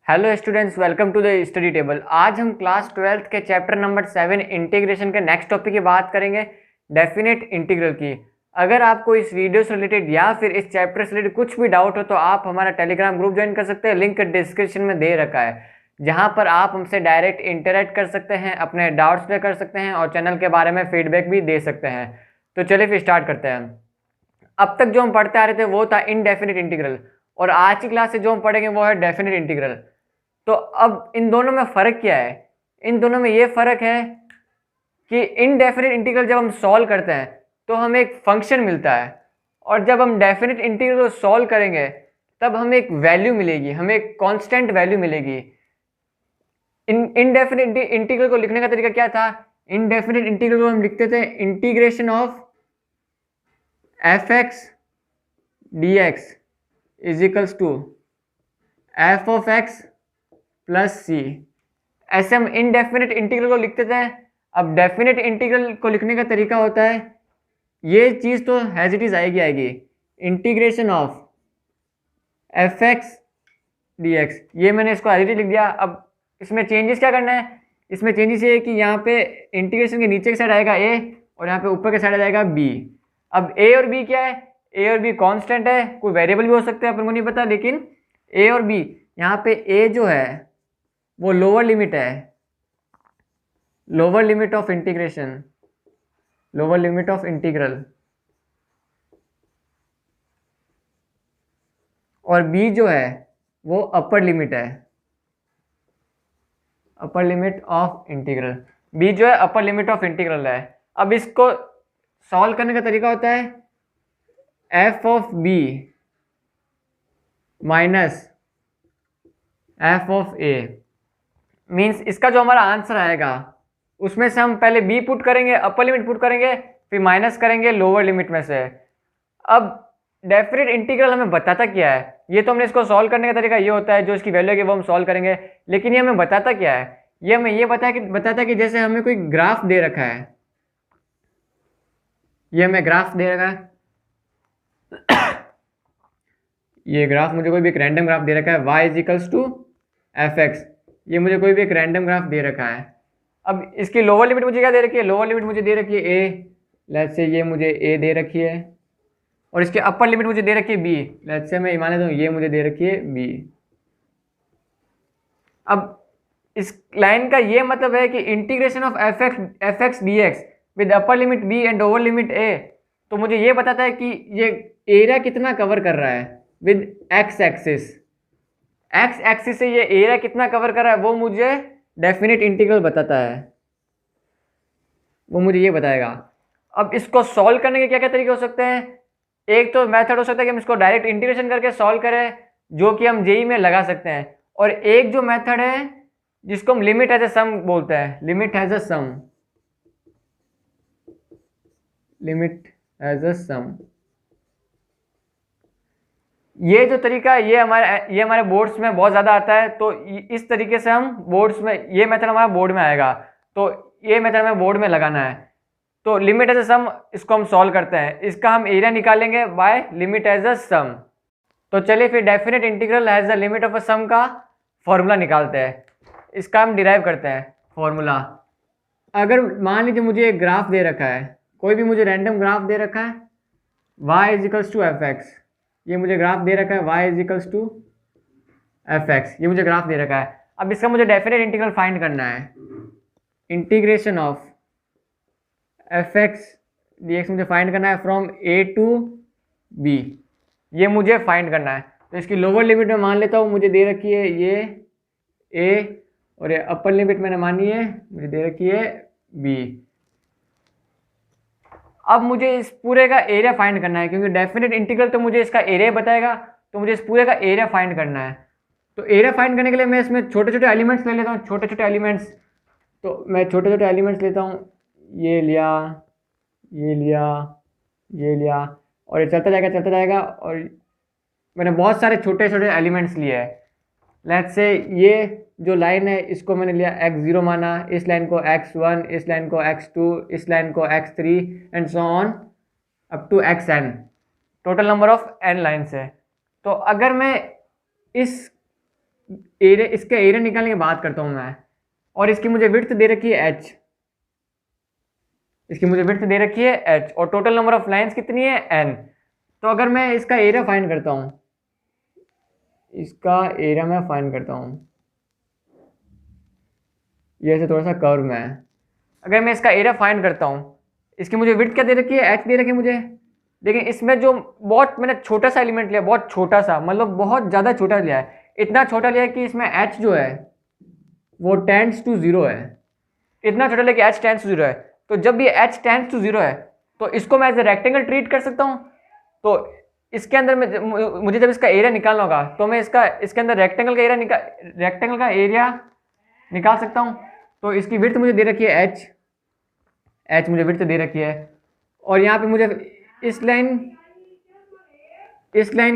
Hello students, welcome to the study table. आज हम class 12th के चैप्टर नंबर 7 इंटीग्रेशन के नेक्स्ट टॉपिक की बात करेंगे, डेफिनेट इंटीग्रल की। अगर आपको इस वीडियो से रिलेटेड या फिर इस चैप्टर से रिलेटेड कुछ भी डाउट हो तो आप हमारा टेलीग्राम ग्रुप ज्वाइन कर सकते हैं। लिंक डिस्क्रिप्शन में दे रखा है, जहाँ पर आप हमसे डायरेक्ट इंटरेक्ट कर सकते हैं, अपने डाउट्स क्लियर कर सकते हैं और चैनल के बारे में फीडबैक भी दे सकते हैं। तो चलिए फिर स्टार्ट करते हैं। अब तक जो हम पढ़ते आ रहे थे वो था इनडेफिनिट इंटीग्रल, और आज की क्लास से जो हम पढ़ेंगे वो है डेफिनेट इंटीग्रल। तो अब इन दोनों में फ़र्क क्या है? इन दोनों में ये फ़र्क है कि इनडेफिनिट इंटीग्रल जब हम सॉल्व करते हैं तो हमें एक फंक्शन मिलता है, और जब हम डेफिनेट इंटीग्रल को सॉल्व करेंगे तब हमें एक वैल्यू मिलेगी, हमें एक कांस्टेंट वैल्यू मिलेगी। इनडेफिनिट इंटीग्रल को लिखने का तरीका क्या था? इनडेफिनिट इंटीग्रल को हम लिखते थे integration of F x D X is equals to F of X plus C. ऐसे हम इनडेफिनिट इंटीग्रल को लिखते थे। अब डेफिनेट इंटीग्रल को लिखने का तरीका होता है, ये चीज़ तो एज इट इज़ आएगी integration of F x D x. ये मैंने इसको एज इट इज लिख दिया। अब इसमें चेंजेस क्या करना है? इसमें चेंजेस ये है कि यहाँ पे इंटीग्रेशन के नीचे की साइड आएगा ए और यहाँ पे ऊपर के साइड आएगा बी। अब ए और बी क्या है? ए और बी कांस्टेंट है, कोई वेरिएबल भी हो सकते हैं, अपन को नहीं पता, लेकिन ए और बी, यहाँ पे ए जो है वो लोअर लिमिट है, lower limit of integration, lower limit of integral, और बी जो है वो अपर लिमिट है, upper limit of integral. B जो है अपर लिमिट ऑफ इंटीग्रल है। अब इसको सॉल्व करने का तरीका होता है f of b minus f of a. Means इसका जो हमारा आंसर आएगा उसमें से हम पहले बी पुट करेंगे, अपर लिमिट पुट करेंगे, फिर माइनस करेंगे लोअर लिमिट में से। अब डेफिनेट इंटीग्रल हमें बताता क्या है? ये तो हमने इसको सॉल्व करने का तरीका ये होता है, जो इसकी वैल्यू है वो हम सॉल्व करेंगे, लेकिन ये हमें बताता क्या है? ये हमें ये बताता है कि जैसे हमें कोई ग्राफ दे रखा है, ये हमें ग्राफ दे रखा है ये ग्राफ मुझे कोई भी एक रैंडम ग्राफ दे रखा है, y is equals to f x. ये मुझे कोई भी एक रैंडम ग्राफ दे रखा है। अब इसकी लोअर लिमिट मुझे क्या दे रखी है? लोअर लिमिट मुझे दे रखी है ए, लेट्स से ये मुझे ए दे रखी है, और इसकी अपर लिमिट मुझे दे रखी है बी, लेट्स से मैं मान लेता हूँ ये मुझे दे रखी है बी। अब इस लाइन का ये मतलब है कि integration of F x D X with upper limit B and lower limit A, तो मुझे ये बताता है कि ये एरिया कितना कवर कर रहा है with x axis. X axis से ये एरिया कितना कवर कर रहा है वो मुझे डेफिनेट इंटीग्रल बताता है, वो मुझे ये बताएगा। अब इसको सॉल्व करने के क्या क्या तरीके हो सकते हैं? एक तो मेथड हो सकता है कि हम इसको डायरेक्ट इंटीग्रेशन करके सॉल्व करें, जो कि हम जेई में लगा सकते हैं, और एक जो मेथड है जिसको हम लिमिट एज ए सम बोलते हैं, limit as a sum, limit as a sum. ये जो तरीका है ये हमारे बोर्ड्स में बहुत ज़्यादा आता है, तो इस तरीके से हम बोर्ड्स में, ये मेथड हमारा बोर्ड में आएगा, तो ये मेथड हमें बोर्ड में लगाना है। तो लिमिट एज अ सम, इसको हम सॉल्व करते हैं, इसका हम एरिया निकालेंगे by limit as a sum. तो चलिए फिर definite integral as the limit of a sum का फॉर्मूला निकालते हैं, इसका हम डिराइव करते हैं फॉर्मूला। अगर मान लीजिए मुझे एक ग्राफ दे रखा है, कोई भी मुझे रैंडम ग्राफ दे रखा है, y is equals to f x, ये मुझे ग्राफ दे रखा है y is equals to f x, ये मुझे ग्राफ दे रखा है। अब इसका मुझे डेफिनेट इंटीग्रल फाइंड करना है, integration of F x D x मुझे फाइंड करना है फ्रॉम ए टू बी, ये मुझे फाइंड करना है। तो इसकी लोअर लिमिट में मान लेता हूँ, मुझे दे रखी है ये ए, और ये अपर लिमिट मैंने मानी है, मुझे दे रखी है बी। अब मुझे इस पूरे का एरिया फाइंड करना है, क्योंकि डेफिनेट इंटीग्रल तो मुझे इसका एरिया बताएगा, तो मुझे इस पूरे का एरिया फाइंड करना है। तो एरिया फाइंड करने के लिए मैं इसमें छोटे छोटे एलिमेंट्स ले लेता हूँ, छोटे छोटे एलिमेंट्स। तो मैं छोटे छोटे एलिमेंट्स लेता हूँ, ये लिया, ये लिया, ये लिया, और ये चलता जाएगा, और मैंने बहुत सारे छोटे छोटे एलिमेंट्स लिए हैं। लेट्स से ये जो लाइन है इसको मैंने लिया x0 माना, इस लाइन को x1, इस लाइन को x2, इस लाइन को x3 and so on up to xn, total number of n lines है। तो अगर मैं इस एरिया, इसका एरिया निकालने की बात करता हूँ मैं, और इसकी मुझे विड्थ दे रखी है h, इसकी मुझे विड्थ दे रखी है h, और टोटल नंबर ऑफ लाइंस कितनी है n। तो अगर मैं इसका एरिया फाइंड करता हूँ, इसका एरिया मैं फाइंड करता हूँ, ये ऐसे थोड़ा सा कर्व में है, अगर मैं इसका एरिया फाइंड करता हूँ, इसकी मुझे विड्थ क्या दे रखी है, h दे रखी है मुझे, लेकिन इसमें जो बहुत मैंने छोटा सा एलिमेंट लिया, बहुत छोटा सा, मतलब बहुत ज़्यादा छोटा लिया है, इतना छोटा लिया है कि इसमें h जो है वो टेंड्स टू 0 है, इतना छोटा लिया कि h टेंड्स टू 0 है। तो जब ये h टेंड्स टू 0 है तो इसको मैं एज ए रेक्टेंगल ट्रीट कर सकता हूँ। तो इसके अंदर में मुझे जब इसका एरिया निकालना होगा तो मैं इसके अंदर रेक्टेंगल का एरिया निकाल सकता हूँ। तो इसकी विड्थ मुझे दे रखी है h मुझे विड्थ दे रखी है, और यहाँ पे मुझे इस लाइन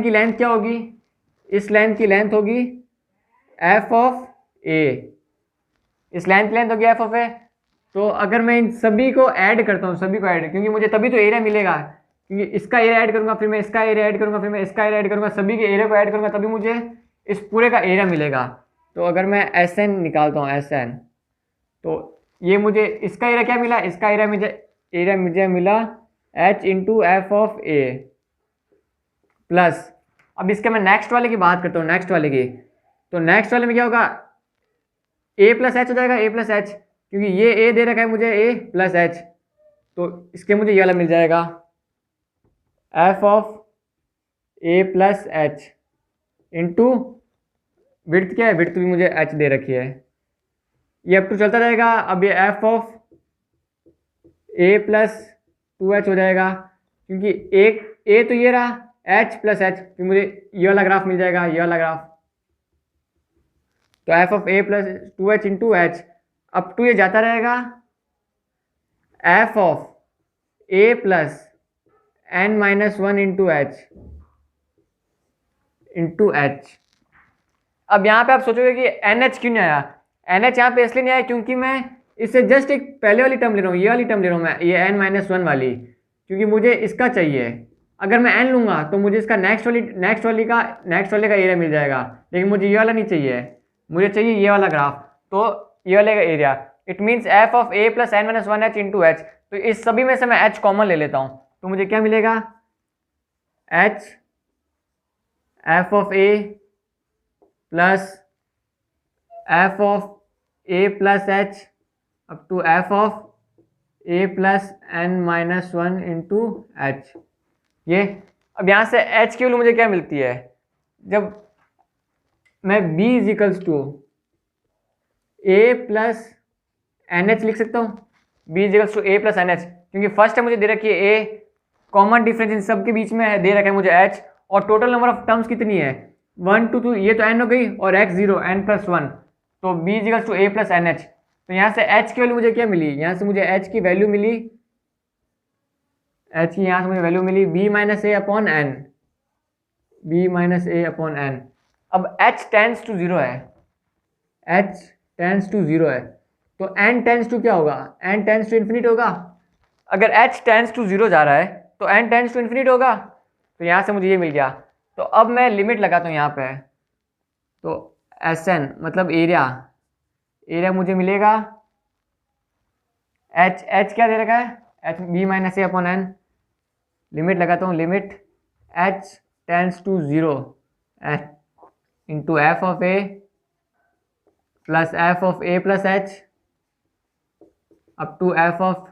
की लेंथ क्या होगी, इस लाइन की लेंथ होगी f ऑफ a, इस लाइन की लेंथ होगी f ऑफ a। तो अगर मैं इन सभी को ऐड करता हूँ, सभी को ऐड, क्योंकि मुझे तभी तो एरिया मिलेगा, क्योंकि इसका एरिया ऐड करूँगा, फिर मैं इसका एरिया ऐड करूँगा, फिर मैं इसका एरिया ऐड करूँगा, सभी के एरिया को ऐड करूँगा, तभी मुझे इस पूरे का एरिया मिलेगा। तो अगर मैं SN निकालता हूँ, SN, तो ये मुझे इसका एरिया क्या मिला, इसका एरिया मुझे मिला h into f of a plus, अब इसके मैं नेक्स्ट वाले की बात करता हूँ, नेक्स्ट वाले की, तो नेक्स्ट वाले में क्या होगा, a प्लस एच हो जाएगा, a प्लस एच, क्योंकि ये a दे रखा है मुझे a प्लस एच, तो इसके मुझे ये वाला मिल जाएगा f of a plus H into width क्या है, विड्थ भी मुझे h दे रखी है, ये अप टू चलता रहेगा। अब ये f of a plus 2h हो जाएगा, क्योंकि एक a तो ये रहा, h प्लस h, फिर मुझे ये वाला ग्राफ मिल जाएगा, ये वाला ग्राफ, तो f of a plus 2h into h, up to ये जाता रहेगा f of a plus n minus 1 into h। अब यहाँ पे आप सोचोगे कि NH क्यों नहीं आया, NH यहाँ पे इसलिए नहीं आया क्योंकि मैं इससे जस्ट एक पहले वाली टर्म ले रहा हूँ, ये वाली टर्म ले रहा हूँ मैं, ये n माइनस 1 वाली, क्योंकि मुझे इसका चाहिए। अगर मैं n लूँगा तो मुझे इसका नेक्स्ट वाले का एरिया मिल जाएगा, लेकिन मुझे ये वाला नहीं चाहिए, मुझे चाहिए ये वाला ग्राफ, तो ये वाले का area, it means f of a plus n minus 1h into h। तो इस सभी में से मैं h कॉमन ले लेता हूँ, तो मुझे क्या मिलेगा, h f of a plus f of a plus h up to f of a plus n minus 1 into h। ये अब यहाँ से h की वैल्यू मुझे क्या मिलती है, जब मैं b is equals to a plus n h लिख सकता हूँ, b is equals to a plus n h, क्योंकि फर्स्ट है मुझे दे रखी है a, कॉमन डिफरेंस इन सब के बीच में है, दे रखा है मुझे h, और टोटल नंबर ऑफ टर्म्स कितनी है 1 2 2, ये तो n हो गई, और x 0 n प्लस 1, तो b is equals to a plus n h. तो यहाँ से h की वैल्यू मुझे क्या मिली, यहाँ से मुझे h की वैल्यू मिली, h की यहाँ से मुझे वैल्यू मिली b minus a upon n, b minus a upon n। अब h टेंस टू 0 है, h टेंस टू 0 है, तो n टेंस टू क्या होगा, n टेंस टू इन्फिनिट होगा। अगर h टेंस टू 0 जा रहा है तो n टेंस टू इन्फिनिट होगा, तो यहाँ से मुझे ये मिल गया। तो अब मैं लिमिट लगाता हूँ यहाँ पे, तो Sn मतलब एरिया मुझे मिलेगा, h क्या दे रखा है, h b माइनस ए अपॉन n, लिमिट लगाता हूँ, limit h tends to 0 into f of a plus f of a plus h up to F of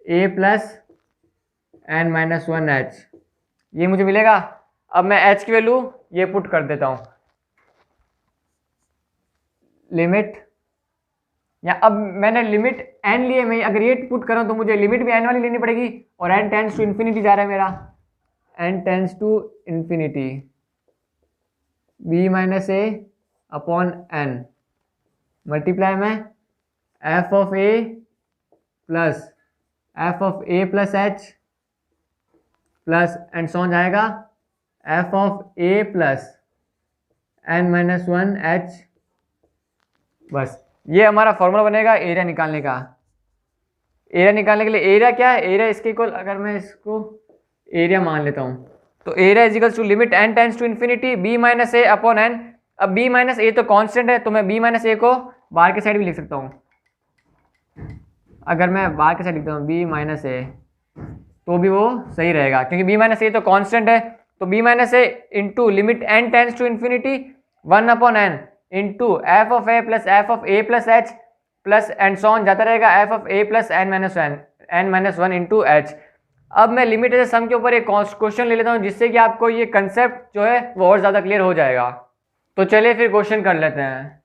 a plus n minus 1h, ये मुझे मिलेगा। अब मैं h की वैल्यू ये put कर देता हूँ, लिमिट, या अब मैंने लिमिट n लिए, मैं अगर ये पुट कर रहा हूँ तो मुझे लिमिट भी n वाली लेनी पड़ेगी, और n टेंस टू इन्फिनिटी जा रहा है मेरा, n tends to infinity, b minus a upon n multiply में f of a plus f of a plus h plus and so on जाएगा f of a plus n minus 1h। बस ये हमारा formula बनेगा एरिया निकालने का। Area निकालने के लिए एरिया क्या है, एरिया इसके इक्वल, अगर मैं इसको एरिया मान लेता हूँ तो area is equal to limit n tends to infinity b minus a upon n, अब b माइनस ए तो कांस्टेंट है, तो मैं b माइनस ए को बाहर के साइड भी लिख सकता हूँ। अगर मैं बाहर के साइड लिखता हूँ b माइनस ए तो भी वो सही रहेगा, क्योंकि b माइनस ए तो कांस्टेंट है। तो b minus a into limit n tends to infinity 1/n into f of a plus f of a plus h plus and so on जाता रहेगा f of a plus n minus one into h. अब मैं limit as सम के ऊपर एक question ले लेता हूँ, जिससे कि आपको ये कंसेप्ट जो है वो और ज़्यादा क्लियर हो जाएगा। तो चलिए फिर क्वेश्चन कर लेते हैं।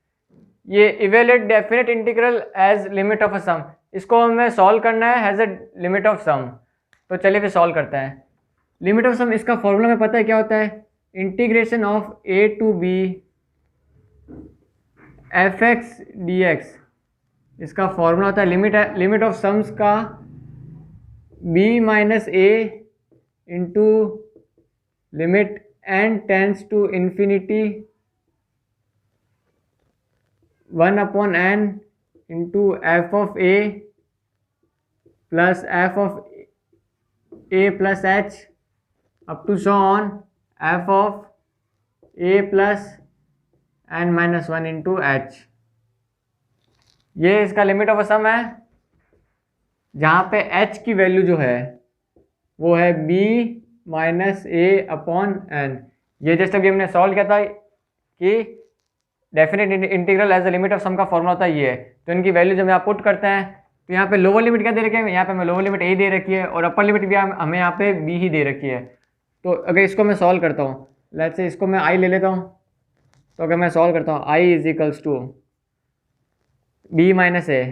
ये evaluate definite integral as limit of a sum, इसको हमें सॉल्व करना है as a limit of sum. तो चलिए फिर सॉल्व करते हैं। लिमिट ऑफ सम इसका फॉर्मूला में पता है क्या होता है, integration of a to b f x D x. इसका फॉर्मूला होता है लिमिट ऑफ सम्स का b minus a into limit n tends to infinity 1/n into f of a plus f of a plus h up to so on f of a plus n minus one into h. ये इसका limit of सम है, जहाँ पे h की value जो है वो है b माइनस ए अपॉन एन। ये जस्ट अभी हमने सॉल्व किया था कि definite integral as a limit of sum का फॉर्मूला होता है ये। तो इनकी वैल्यू जब यहाँ पुट करते हैं तो यहाँ पे लोअर लिमिट क्या दे रखी है, यहाँ पे हमें लोअर लिमिट a दे रखी है और अपर लिमिट भी हमें यहाँ पे b ही दे रखी है। तो अगर इसको मैं सॉल्व करता हूँ, लेट्स से इसको मैं i ले लेता हूँ। तो अगर मैं सॉल्व करता हूँ i is equals to b minus A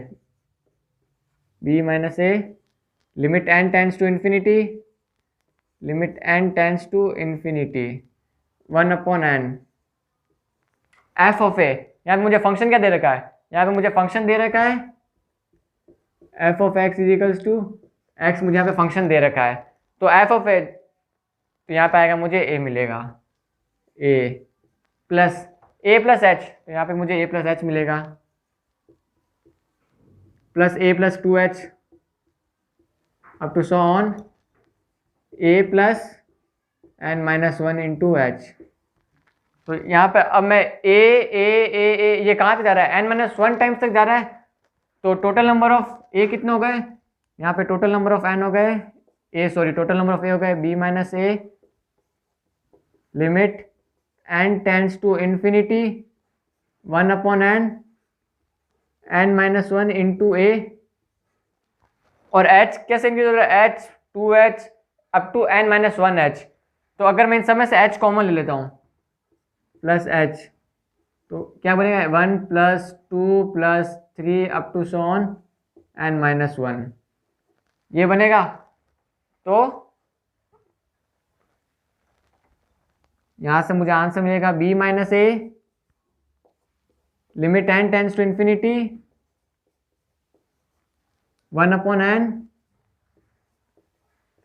limit n tends to infinity 1/n F of A. यहाँ पे मुझे फंक्शन क्या दे रखा है, यहाँ पे मुझे फंक्शन दे रखा है f of x is equals to x, मुझे यहाँ पे फंक्शन दे रखा है। तो एफ ऑफ ए, तो यहाँ पे आएगा मुझे ए मिलेगा, ए प्लस एच, तो यहाँ पे मुझे ए प्लस एच मिलेगा plus a plus 2h up to so on a plus n minus one into h. तो यहाँ पे अब मैं ए ये कहाँ पे जा रहा है, n माइनस वन टाइम्स तक जा रहा है। तो टोटल नंबर ऑफ ए कितने हो गए, यहाँ पे टोटल नंबर ऑफ n हो गए टोटल नंबर ऑफ ए हो गए b minus A limit n tends to infinity 1/n n minus one into A, और h कैसे इंक्रीज हो रहा है, h 2h up to n minus one H. तो अगर मैं इन सब में से h कॉमन ले लेता हूँ प्लस h, तो क्या बनेगा 1 plus 2 plus 3 up to so on n minus one, ये बनेगा। तो यहाँ से मुझे आंसर मिलेगा b minus A limit n tends to infinity 1/n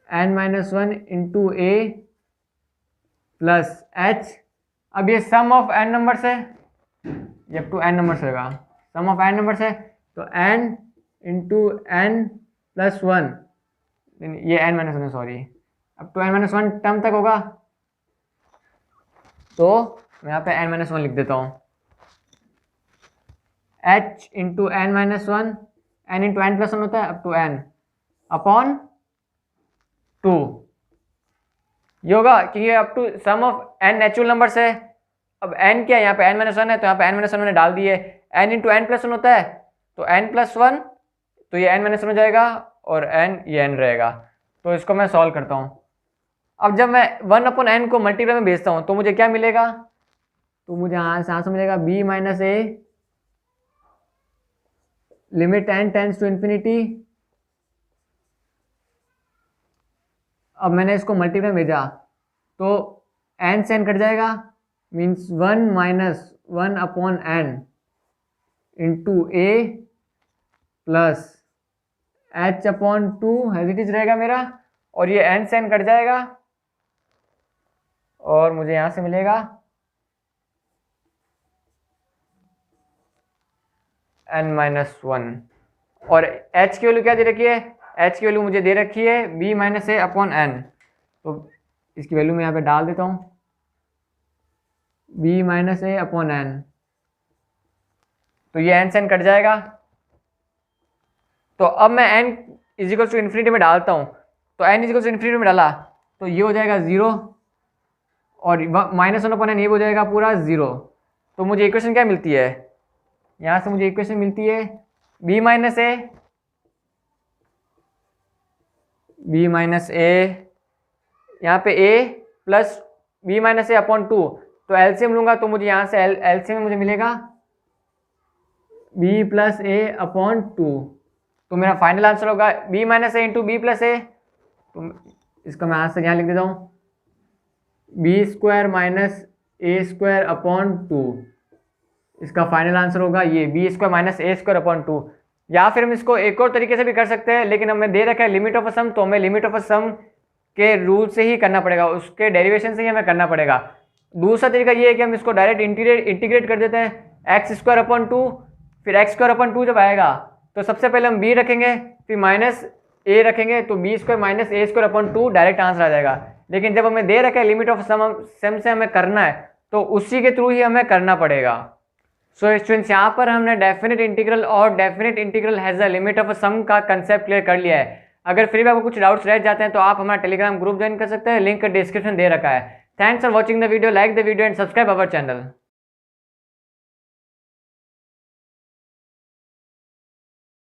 n minus one into a plus h. अब ये सम ऑफ n नंबर्स है, ये अप टू n नंबर्स रहेगा, सम ऑफ n नंबर्स है। तो n into n plus one, ये n minus one sorry, up to n minus one term तक होगा। तो मैं यहाँ पे n माइनस वन लिख देता हूँ, h into n minus one, n into n plus one होता है अप टू n अपॉन 2, ये होगा क्योंकि up to sum of n natural numbers है। अब n क्या है, यहाँ पे n माइनस वन है, तो यहाँ पे n माइनस वन मैंने डाल दिए, n into n plus one होता है, तो n प्लस वन, तो ये n माइनस वन हो जाएगा और n ये n रहेगा। तो इसको मैं सॉल्व करता हूँ। अब जब मैं 1/n को मल्टीप्लाई में भेजता हूँ तो मुझे क्या मिलेगा, तो मुझे आंसर मिलेगा b minus A limit n tends to infinity. अब मैंने इसको मल्टीप्लाई में भेजा तो n से n कट जाएगा, means 1 minus 1/n into a plus h upon 2 हेजिटेज रहेगा मेरा, और ये n से n कट जाएगा और मुझे यहाँ से मिलेगा n माइनस वन। और h की वैल्यू क्या दे रखी है, h की वैल्यू मुझे दे रखी है b माइनस ए अपॉन n। तो इसकी वैल्यू मैं यहाँ पे डाल देता हूँ, बी माइनस ए अपॉन एन, तो ये एन से एन कट जाएगा। तो अब मैं एन इजिकल्स टू इन्फिनिटी में डालता हूँ, तो एन इजिकल्स टू इन्फिनिटी में डाला तो ये हो जाएगा 0 और माइनस 1 अपॉन एन ये हो जाएगा पूरा 0। तो मुझे इक्वेशन क्या मिलती है, यहाँ से मुझे इक्वेशन मिलती है बी माइनस ए, यहाँ पे ए प्लस बी माइनस ए अपॉन 2, तो एलसीएम लूंगा तो मुझे यहाँ से एलसीएम में मुझे मिलेगा बी प्लस ए अपॉन 2। तो मेरा फाइनल आंसर होगा B minus a into B plus ए। तो इसका मैं आंसर यहाँ लिख देता हूँ, बी स्क्वायर माइनस ए स्क्वायर अपॉन 2। इसका फाइनल आंसर होगा ये बी स्क्वायर माइनस ए स्क्वायर अपॉन 2। या फिर हम इसको एक और तरीके से भी कर सकते हैं, लेकिन हमें दे रखा है लिमिट ऑफ अ सम, तो हमें लिमिट ऑफ अ सम के रूल से ही करना पड़ेगा, उसके डेरिवेशन से ही हमें करना पड़ेगा। दूसरा तरीका ये है कि हम इसको डायरेक्ट इंटीग्रेट कर देते हैं एक्स स्क्वायर अपॉन 2, फिर एक्स स्क्वायर अपॉन 2 जब आएगा तो सबसे पहले हम बी रखेंगे, फिर माइनस ए रखेंगे, तो बी स्क्वायर माइनस ए स्क्वायर अपॉन 2 डायरेक्ट आंसर आ जाएगा। लेकिन जब हमें दे रखा है लिमिट ऑफ सम से हमें करना है, तो उसी के थ्रू ही हमें करना पड़ेगा। सो स्टूडेंट्स, यहाँ पर हमने डेफिनेट इंटीग्रल और definite integral has a limit of sum का कंसेप्ट क्लियर कर लिया है। अगर फिर भी आपको कुछ डाउट्स रह जाते हैं तो आप हमारा टेलीग्राम ग्रुप ज्वाइन कर सकते हैं, लिंक डिस्क्रिप्शन दे रखा है। Thanks for watching the video, like the video and subscribe our channel.